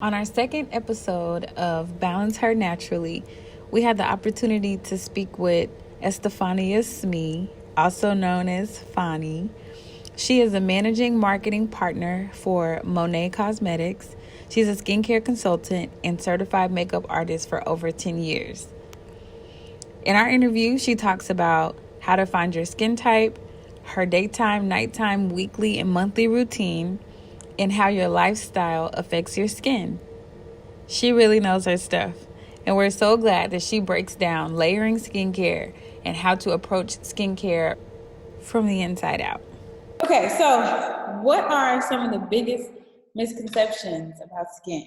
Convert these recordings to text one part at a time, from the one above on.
On our second episode of Balance Her Naturally, we had the opportunity to speak with Estefania Smee, also known as Fani. She is a managing marketing partner for Monet Cosmetics. She's a skincare consultant and certified makeup artist for over 10 years. In our interview, she talks about how to find your skin type, her daytime, nighttime, weekly, and monthly routine, and how your lifestyle affects your skin. She really knows her stuff, and we're so glad that she breaks down layering skincare and how to approach skincare from the inside out. Okay, so what are some of the biggest misconceptions about skin?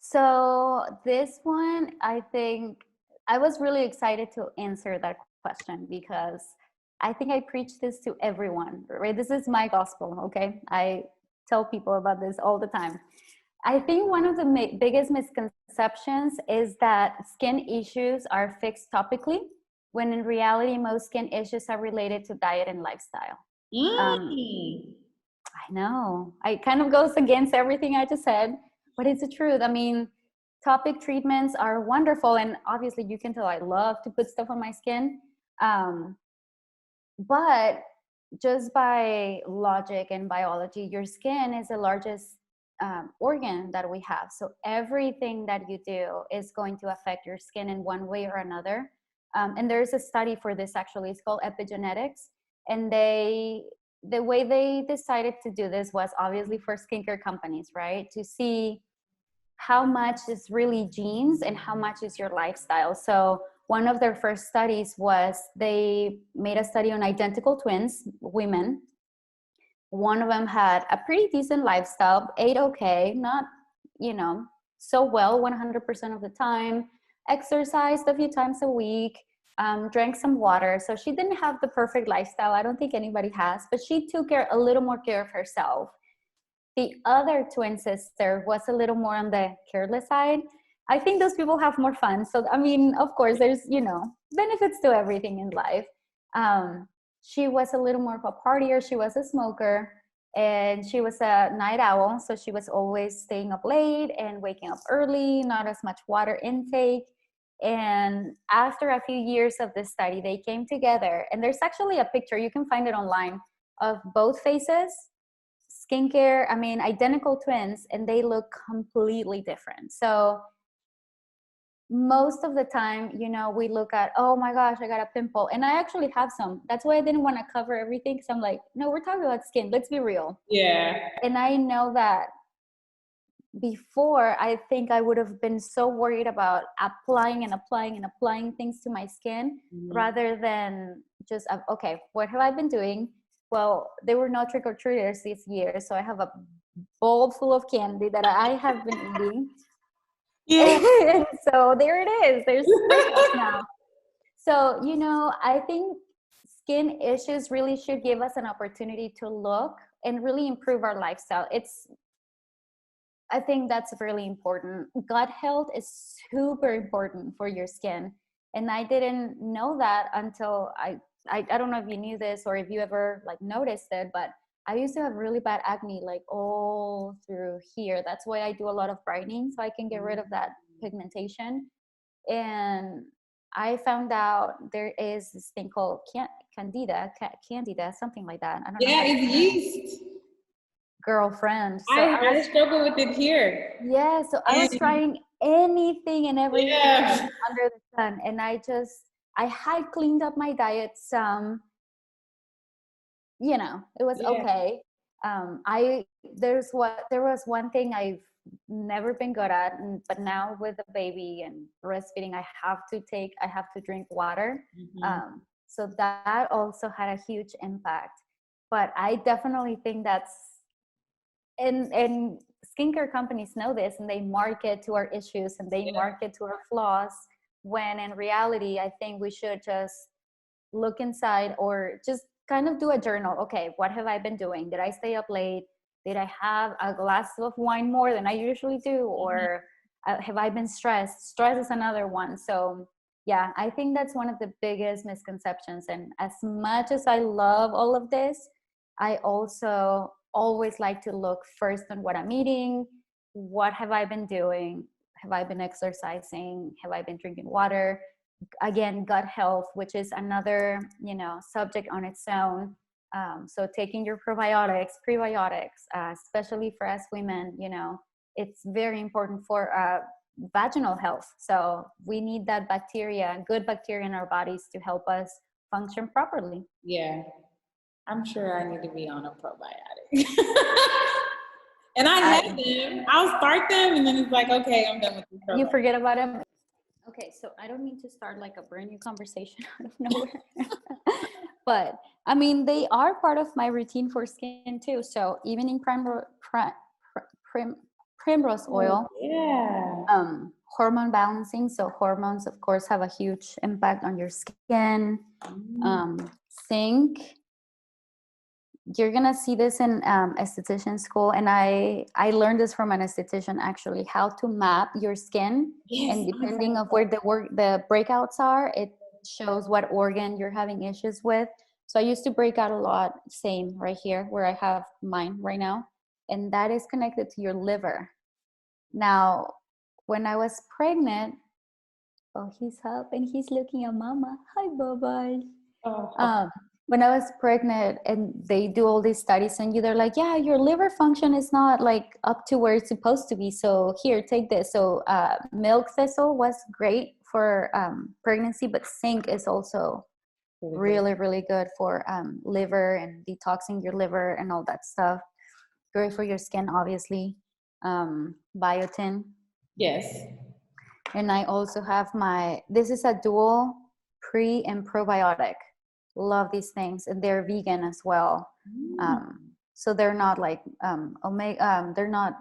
So this one, I think I was really excited to answer that question because I think I preach this to everyone, right? This is my gospel, okay? I tell people about this all the time. I think one of the biggest misconceptions is that skin issues are fixed topically, when in reality, most skin issues are related to diet and lifestyle. I know. It kind of goes against everything I just said, but it's the truth. I mean, topic treatments are wonderful, and obviously, you can tell I love to put stuff on my skin. But just by logic and biology, your skin is the largest organ that we have. So everything that you do is going to affect your skin in one way or another. And there's a study for this actually. It's called epigenetics, and the way they decided to do this was obviously for skincare companies, right? To see how much is really genes and how much is your lifestyle. So one of their first studies was they made a study on identical twins, women. One of them had a pretty decent lifestyle, ate okay, not, so well 100% of the time, exercised a few times a week, drank some water. So she didn't have the perfect lifestyle. I don't think anybody has, but she took a little more care of herself. The other twin sister was a little more on the careless side. I think those people have more fun. So, I mean, of course, there's, benefits to everything in life. She was a little more of a partier. She was a smoker, and she was a night owl. So she was always staying up late and waking up early, not as much water intake. And after a few years of this study, they came together. And there's actually a picture, you can find it online, of both faces, skincare, I mean, identical twins, and they look completely different. So most of the time, we look at, oh my gosh, I got a pimple. And I actually have some. That's why I didn't want to cover everything, because I'm like, no, we're talking about skin. Let's be real. Yeah. And I know that before, I think I would have been so worried about applying and applying and applying things to my skin, rather than just, okay, what have I been doing? Well, there were no trick-or-treaters this year, so I have a bowl full of candy that I have been eating. Yeah. And so there it is. There's sprinkles now. So, I think skin issues really should give us an opportunity to look and really improve our lifestyle. I think that's really important. Gut health is super important for your skin. And I didn't know that until I don't know if you knew this or if you ever noticed it, but I used to have really bad acne all through here. That's why I do a lot of brightening, so I can get rid of that pigmentation. And I found out there is this thing called candida, something like that. I don't know. Yeah, it's yeast. Girlfriend. So I struggle with it here. Yeah, so I was trying anything and everything Yeah. under the sun, and I had cleaned up my diet some. It was okay. There was one thing I've never been good at, but now with the baby and breastfeeding, I have to drink water. So that also had a huge impact. But I definitely think and skincare companies know this, and they market to our issues and they market to our flaws, when in reality, I think we should just look inside, or just kind of do a journal. Okay, what have I been doing? Did I stay up late? Did I have a glass of wine more than I usually do? Or have I been stressed? Stress is another one. So yeah, I think that's one of the biggest misconceptions. And as much as I love all of this, I also always like to look first on what I'm eating, what have I been doing? Have I been exercising? Have I been drinking water? Again, gut health, which is another, subject on its own. So taking your probiotics, prebiotics, especially for us women, it's very important for vaginal health. So we need that bacteria, good bacteria in our bodies to help us function properly. Yeah. I'm sure I need to be on a probiotic. And I have them. I'll start them and then it's like, okay, I'm done with this probiotic. You forget about them. Okay, so I don't mean to start like a brand new conversation out of nowhere. But I mean, they are part of my routine for skin too. So evening primrose oil. Yeah. Hormone balancing. So hormones, of course, have a huge impact on your skin. Zinc. You're gonna see this in esthetician school, and I learned this from an esthetician actually, how to map your skin, and depending of where the breakouts are, it shows what organ you're having issues with. So I used to break out a lot, same right here where I have mine right now, and that is connected to your liver. Now, when I was pregnant, he's up and he's looking at mama. Hi, bye-bye. When I was pregnant and they do all these studies on you, they're like, yeah, your liver function is not like up to where it's supposed to be. So here, take this. So milk thistle was great for pregnancy, but zinc is also really, really good for liver and detoxing your liver and all that stuff. Great for your skin, obviously. Biotin. Yes. And I also have this is a dual pre and probiotic. Love these things, and they're vegan as well. So they're not like omega, they're not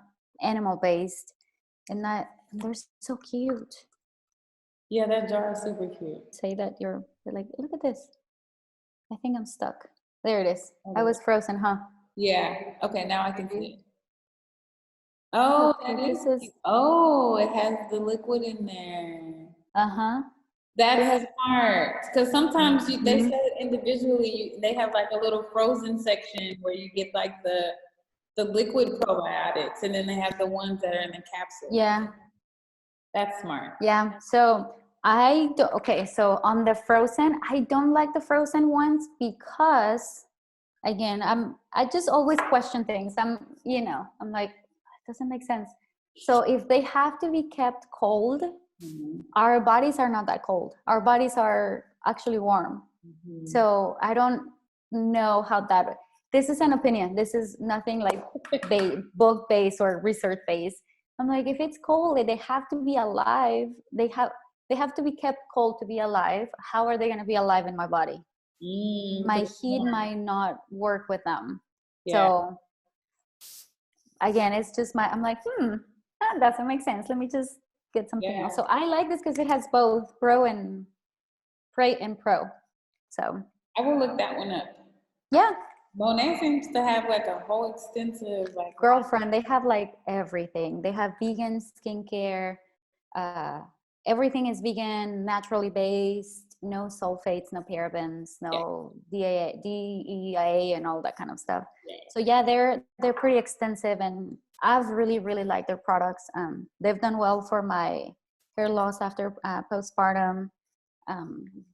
animal based, and they're so cute. Yeah, that jar is super cute. Say that you're like, look at this. I think I'm stuck. There it is. I was frozen, huh? Yeah. Okay, now I can see it. Oh, that is. Oh, it has the liquid in there. That's smart, because sometimes they sell it individually. They have like a little frozen section where you get like the liquid probiotics, and then they have the ones that are in the capsule. Yeah, that's smart. Yeah. So so on the frozen, I don't like the frozen ones because, again, I just always question things. I'm like, it doesn't make sense. So if they have to be kept cold, our bodies are not that cold. Our bodies are actually warm. So I don't know how this is an opinion. This is nothing like book based or research based. I'm like, if it's cold, they have to be alive. They have to be kept cold to be alive. How are they going to be alive in my body? My heat might not work with them. Yeah. So again, it's just I'm like, that doesn't make sense. Let me just get something else. So I like this because it has both pro and pro. So I will look that one up. Yeah. Monet seems to have like a whole extensive girlfriend. They have like everything. They have vegan skincare. Everything is vegan, naturally based. No sulfates, no parabens, no DEA, and all that kind of stuff. So yeah, they're pretty extensive, and I've really, really liked their products. They've done well for my hair loss after postpartum.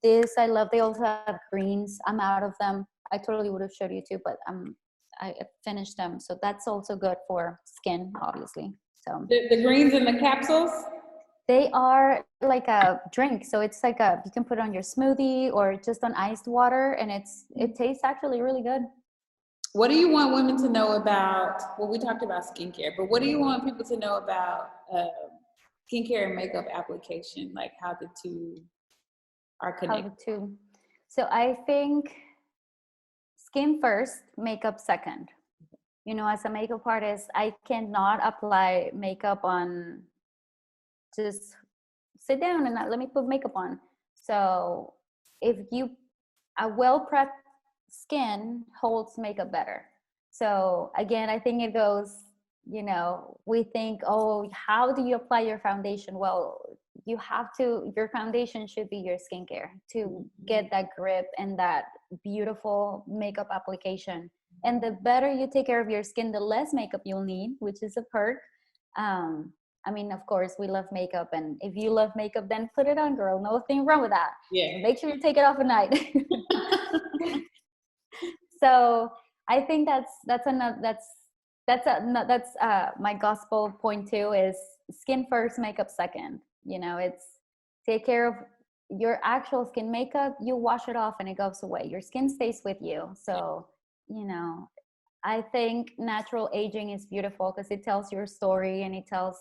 This I love. They also have greens. I'm out of them. I totally would have showed you too, but I finished them. So that's also good for skin, obviously. So the greens in the capsules? They are like a drink. So it's like you can put it on your smoothie or just on iced water, and it tastes actually really good. What do you want women to know about, well, we talked about skincare, but what do you want people to know about skincare and makeup application? Like how the two are connected? So I think skin first, makeup second. As a makeup artist, I cannot apply makeup on, just sit down and let me put makeup on. So a well-prepped skin holds makeup better. So again, I think it goes, we think, how do you apply your foundation? Well, your foundation should be your skincare to get that grip and that beautiful makeup application. And the better you take care of your skin, the less makeup you'll need, which is a perk. I mean, of course, we love makeup, and if you love makeup, then put it on, girl. Nothing wrong with that. Yeah. Make sure you take it off at night. So I think that's another that's my gospel point too, is skin first, makeup second. You know, it's take care of your actual skin. Makeup, you wash it off and it goes away. Your skin stays with you. So, you know, I think natural aging is beautiful because it tells your story, and it tells,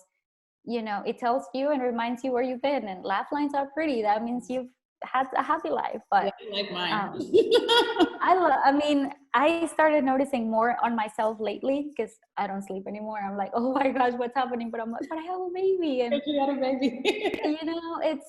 you know, it tells you and reminds you where you've been. And laugh lines are pretty. That means you've had a happy life. But Yeah, like mine. I mean, I started noticing more on myself lately because I don't sleep anymore. I'm like, oh my gosh, what's happening? But I'm like, but I have a baby, and You got a baby. you know, it's.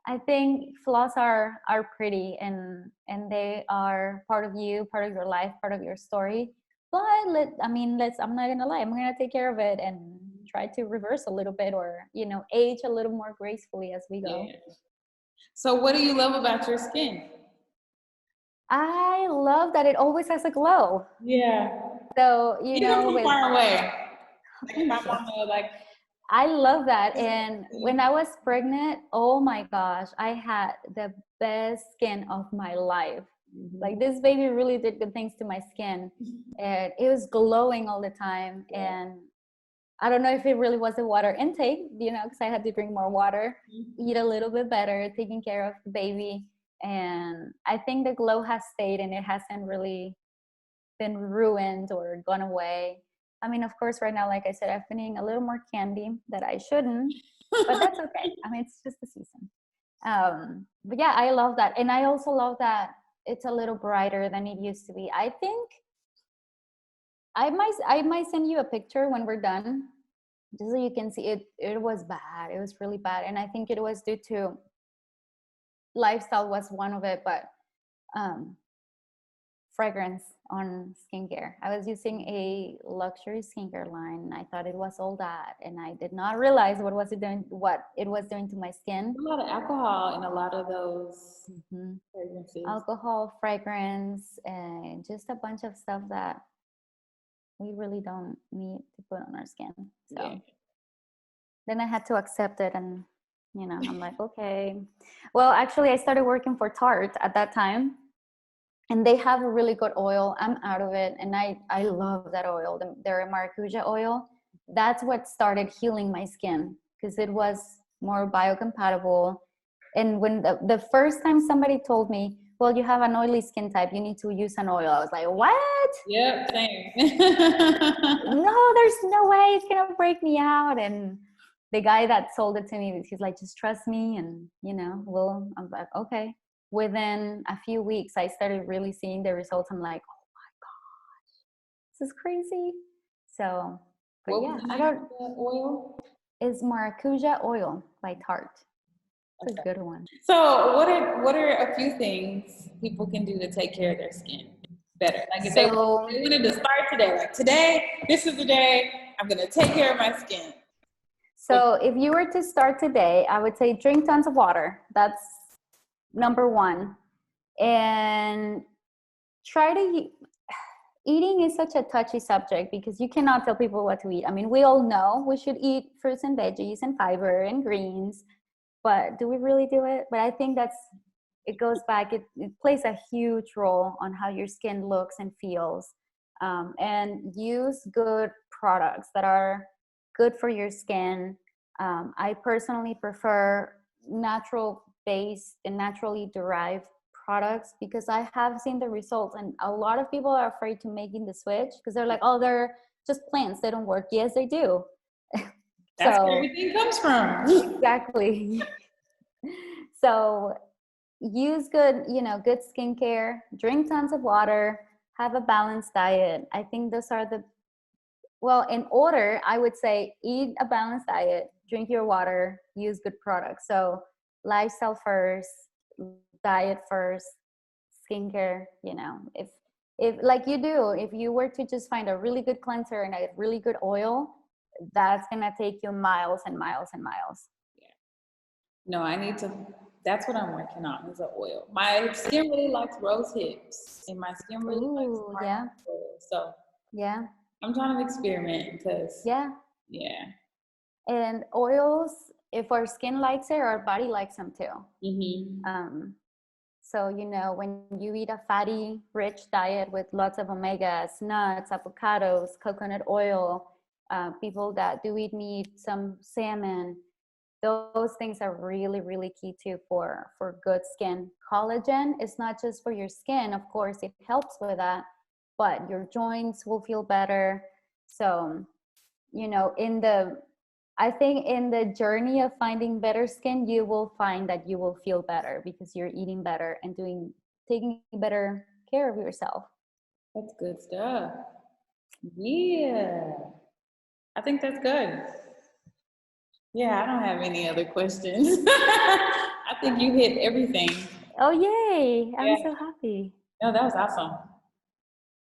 I think flaws are pretty, and they are part of you, part of your life, part of your story. But let's. I'm not gonna lie. I'm gonna take care of it and try to reverse a little bit, or you know, age a little more gracefully as we go. Yeah. So what do you love about your skin? I love that it always has a glow. Yeah. So, you Even know, from with far away. Like if thank I'm you. on the like I love that. And when I was pregnant, oh my gosh, I had the best skin of my life. Like this baby really did good things to my skin. And it was glowing all the time. And I don't know if it really was the water intake, you know, because I had to drink more water, eat a little bit better, taking care of the baby. And I think the glow has stayed, and it hasn't really been ruined or gone away. I mean, of course, right now, like I said, I've been eating a little more candy that I shouldn't, but that's okay. I mean, it's just the season. But yeah, I love that. And I also love that it's a little brighter than it used to be. I think I might send you a picture when we're done, just so you can see it. It was bad. It was really bad. And I think it was due to lifestyle was one of it, but um, fragrance on skincare. I was using a luxury skincare line, and I thought it was all that, and I did not realize what it was doing to my skin. a lot of alcohol in a lot of those Mhm. fragrances. Alcohol, fragrance, and just a bunch of stuff that we really don't need to put on our skin. So Yeah. then I had to accept it, and you know, I'm like, okay. Well, actually, I started working for Tarte at that time, and they have a really good oil. I'm out of it, and I love that oil, their maracuja oil. That's what started healing my skin because it was more biocompatible. And when the first time somebody told me, well, you have an oily skin type, you need to use an oil, I was like, what? Yep, same. No, there's no way it's gonna break me out. And the guy that sold it to me, he's like, just trust me, and you know, well, I'm like, okay. Within a few weeks, I started really seeing the results. I'm like, oh my god, this is crazy. So, but What yeah, was the I name don't. of the oil? It's maracuja oil by Tarte. It's a Okay. good one. So what are a few things people can do to take care of their skin better? Like if they So, wanted to start today, like today, this is the day I'm gonna take care of my skin. so if you were to start today, I would say drink tons of water. That's number one. And try to eating is such a touchy subject because you cannot tell people what to eat. I mean, we all know we should eat fruits and veggies and fiber and greens, but do we really do it? But I think it goes back, it plays a huge role on how your skin looks and feels. And use good products that are good for your skin. I personally prefer natural based and naturally derived products because I have seen the results, and a lot of people are afraid to making the switch because they're like, oh, they're just plants, they don't work. Yes, they do. That's where So everything comes from. exactly. So use good, you know, good skincare, drink tons of water, have a balanced diet. I think those are the, well, in order, I would say eat a balanced diet, drink your water, use good products. So lifestyle first, diet first, skincare, you know, if like you do, if you were to just find a really good cleanser and a really good oil, that's gonna take you miles and miles and miles. No, I need to. That's what I'm working on is an oil. My skin really likes rose hips, and my skin really likes Ooh, yeah, argan oil. So yeah, I'm trying to experiment because yeah. Yeah. And oils, if our skin likes it, our body likes them too. Mm-hmm. So, when you eat a fatty, rich diet with lots of omegas, nuts, avocados, coconut oil, people that do eat meat, some salmon, those things are really, really key too for good skin. Collagen is not just for your skin, of course, it helps with that, but your joints will feel better. So, I think in the journey of finding better skin, you will find that you will feel better because you're eating better and taking better care of yourself. That's good stuff. Yeah. I think that's good. Yeah, I don't have any other questions. I think you hit everything. Oh, yay. I'm Yeah. so happy. No, that was awesome.